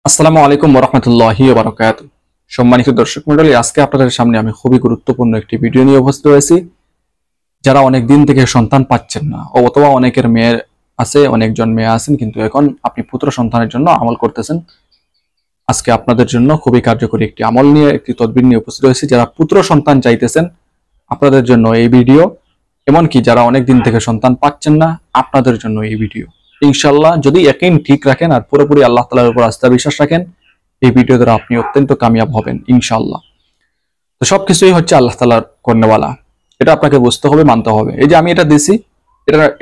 আসসালামু আলাইকুম ওয়া রাহমাতুল্লাহি ওয়া বারাকাতুহু। সম্মানিত দর্শক মণ্ডলী, আজকে আপনাদের সামনে আমি খুবই গুরুত্বপূর্ণ একটি ভিডিও নিয়ে উপস্থিত হয়েছি। যারা অনেক দিন থেকে সন্তান পাচ্ছেন না, অথবা অনেকের মেয়ে আছে, অনেকজন মেয়ে আছেন, কিন্তু এখন আপনি পুত্র সন্তানের জন্য আমল করতেছেন। আজকে আপনাদের জন্য খুবই কার্যকরী একটি আমল নিয়ে, একটি তদবির নিয়ে উপস্থিত হয়েছি। যারা পুত্র সন্তান চাইতেছেন, আপনাদের জন্য এই ভিডিও। এমনকি যারা অনেক দিন থেকে সন্তান পাচ্ছেন না, আপনাদের জন্য এই ভিডিও। ইনশাআল্লাহ যদি ইয়াকিন ঠিক রাখেন আর পুরোপুরি আল্লাহ তাআলার উপর আস্থা বিশ্বাস রাখেন, এই ভিডিও দ্বারা আপনি অত্যন্ত কামিয়াব হবেন ইনশাআল্লাহ। তো সবকিছুই হচ্ছে আল্লাহ তাআলার করনেওয়ালা, এটা আপনাকে বুঝতে হবে, মানতে হবে। এই যে আমি এটা দিছি,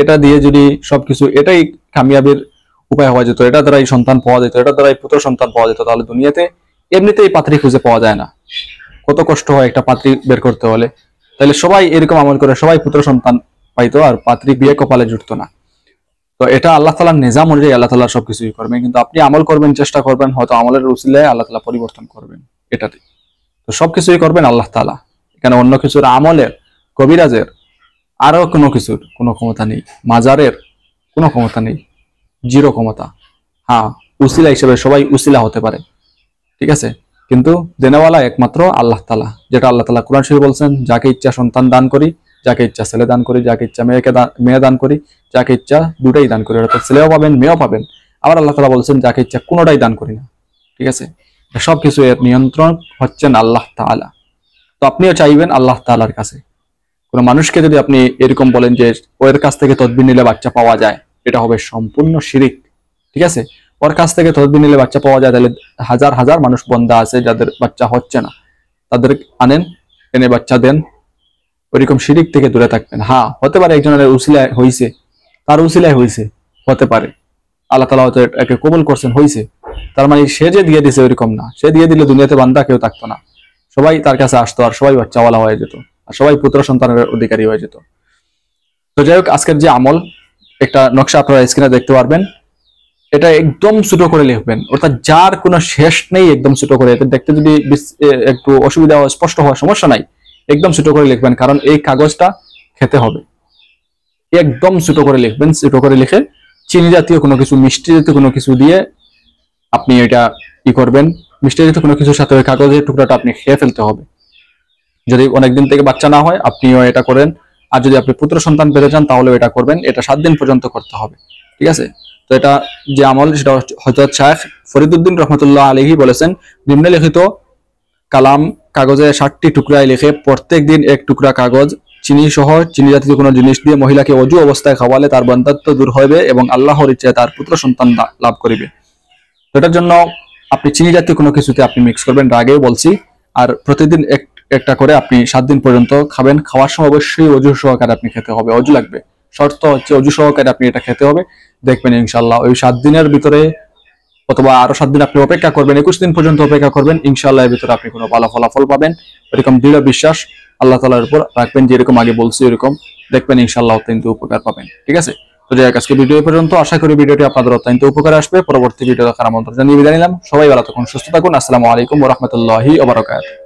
এটা দিয়ে যদি সবকিছু এটাই কামিয়াবের উপায় হওয়া যেত, এটা দ্বারাই সন্তান পাওয়া যেত, এটা দ্বারাই পুত্র সন্তান পাওয়া যেত, তাহলে দুনিয়াতে এমনিতেই পাত্রী খুঁজে পাওয়া যায় না। কত কষ্ট হয় একটা পাত্রী বের করতে হলে। তাহলে সবাই এরকম আমল করে সবাই পুত্র সন্তান পাইতো, আর পাত্রী বিয়ে কপালে জুটতো না। তো এটা আল্লাহ তাআলার নিজাম অনুযায়ী আল্লাহ তাআলা সবকিছুই করবেন, কিন্তু আপনি আমল করবেন, চেষ্টা করবেন, হয়তো আমলের উসিলায় আল্লাহ তাআলা পরিবর্তন করবেন এটাতে। তো সবকিছুই করবেন আল্লাহ তাআলা, এখানে অন্য কিছুর আমলের, কবিরাজের, আরো কোনো কিছুর কোনো ক্ষমতা নেই, মাজারের কোনো ক্ষমতা নেই, জিরো ক্ষমতা। হ্যাঁ, উসিলা হিসেবে সবাই উসিলা হতে পারে, ঠিক আছে, কিন্তু দেনেওয়ালা একমাত্র আল্লাহ তাআলা। যেটা আল্লাহ তাআলা কোরআন শরীফে বলছেন, যাকে ইচ্ছা সন্তান দান করি, যাকে ইচ্ছা ছেলে দান করি, যাকে ইচ্ছা মেয়ে দান করি, যাকে ইচ্ছা দুটাই দান করি, অর্থাৎ ছেলেও পাবেন মেয়েও পাবেন। আবার আল্লাহ তাআলা বলছেন, যাকে ইচ্ছা কোনোটাই দান করি না, ঠিক আছে। সবকিছু এর নিয়ন্ত্রণ হচ্ছেন আল্লাহ তাআলা। তো আপনিও চাইবেন আল্লাহ তাআলার কাছে। কোনো মানুষকে যদি আপনি এরকম বলেন যে ওর কাছ থেকে তদবির নিলে বাচ্চা পাওয়া যায়, এটা হবে সম্পূর্ণ শিরিক, ঠিক আছে। ওর কাছ থেকে তদবির নিলে বাচ্চা পাওয়া যায়, তাহলে হাজার হাজার মানুষ বন্দা আছে যাদের বাচ্চা হচ্ছে না, তাদের আনেন, এনে বাচ্চা দেন। ওইরকম শিরিক থেকে দূরে থাকবেন। হ্যাঁ, হতে পারে একজনের উসিলায় হয়েছে, তার উসিলায় হয়েছে, হতে পারে আল্লাহ তাআলা হয়তো একে কবুল করছেন, হয়েছে। তার মানে সে যে দিয়ে দিছে ওইরকম না। সে দিয়ে দিলে দুনিয়াতে বান্দা কেউ থাকতো না, সবাই তার কাছে আসতো, আর সবাই বাচ্চাওয়ালা হয়ে যেত, আর সবাই পুত্র সন্তানের অধিকারী হয়ে যেত। তো যাই হোক, আজকের যে আমল, একটা নকশা আপনারা স্ক্রিনে দেখতে পারবেন। এটা একদম ছোট করে লিখবেন, অর্থাৎ যার কোনো শেষ নেই, একদম ছোট করে। এটা দেখতে যদি একটু অসুবিধা হয়, স্পষ্ট হওয়ার সমস্যা নাই, একদম ছোট করে লিখবেন, কারণ এই কাগজটা খেতে হবে। একদম ছোট করে লিখবেন, ছোট করে লিখে চিনি জাতীয় কোনো কিছু, মিষ্টি জাতীয় কোনো কিছু দিয়ে আপনি এটা করবেন। মিষ্টি জাতীয় কোনো কিছুর সাথে ওই কাগজের টুকরাটা আপনি খেয়ে ফেলতে হবে। যদি অনেকদিন থেকে বাচ্চা না হয়, আপনিও এটা করেন। আর যদি আপনি পুত্র সন্তান পেতে চান, তাহলে এটা করবেন। এটা 7 দিন পর্যন্ত করতে হবে, ঠিক আছে। তো এটা যে আমল, সেটা হযরত শাইখ ফরিদউদ্দিন রহমতুল্লাহ আলাইহি বলেছেন, নিম্নলিখিত কালাম কাগজে 60টি টুকরায় লিখে প্রত্যেক দিন এক টুকরা কাগজ চিনি সহ, চিনি জাতীয় কোনো জিনিস দিয়ে মহিলাকে অজু অবস্থায় খাওয়ালে তার বন্ধাত্ব দূর হবে এবং আল্লাহর ইচ্ছায় তার পুত্র সন্তান লাভ করিবে। তো এটার জন্য আপনি চিনি জাতীয় কোনো কিছুতে আপনি মিক্স করবেন, আগেও বলছি। আর প্রতিদিন একটা করে আপনি 7 দিন পর্যন্ত খাবেন। খাওয়ার সময় অবশ্যই অজু সহকারে আপনি খেতে হবে, অজু লাগবে, শর্ত হচ্ছে অজু সহকারে আপনি এটা খেতে হবে। দেখবেন ইনশাআল্লাহ ওই 7 দিনের ভিতরে, অথবা আরো 7 দিন আপনি অপেক্ষা করবেন, 21 দিন পর্যন্ত অপেক্ষা করবেন, ইনশাআল্লাহ এর ভিতরে আপনি কোনো ভালো ফলাফল পাবেন। এরকম দৃঢ় বিশ্বাস আল্লাহ তাআলার উপর রাখবেন, যেরকম আগে বলছি এরকম দেখবেন ইনশাআল্লাহ অত্যন্ত উপকার পাবেন, ঠিক আছে। তো যাই হোক, আজকে ভিডিও পর্যন্ত। আশা করি ভিডিওটি আপনাদের অত্যন্ত উপকার আসবে। পরবর্তী ভিডিও দেখার আমন্ত্রণ জানিয়ে বিদায় নিলাম। সবাই ভালো থাকুন, সুস্থ থাকুন। আসসালামু আলাইকুম ওয়া রাহমাতুল্লাহি ওয়া বারাকাতুহু।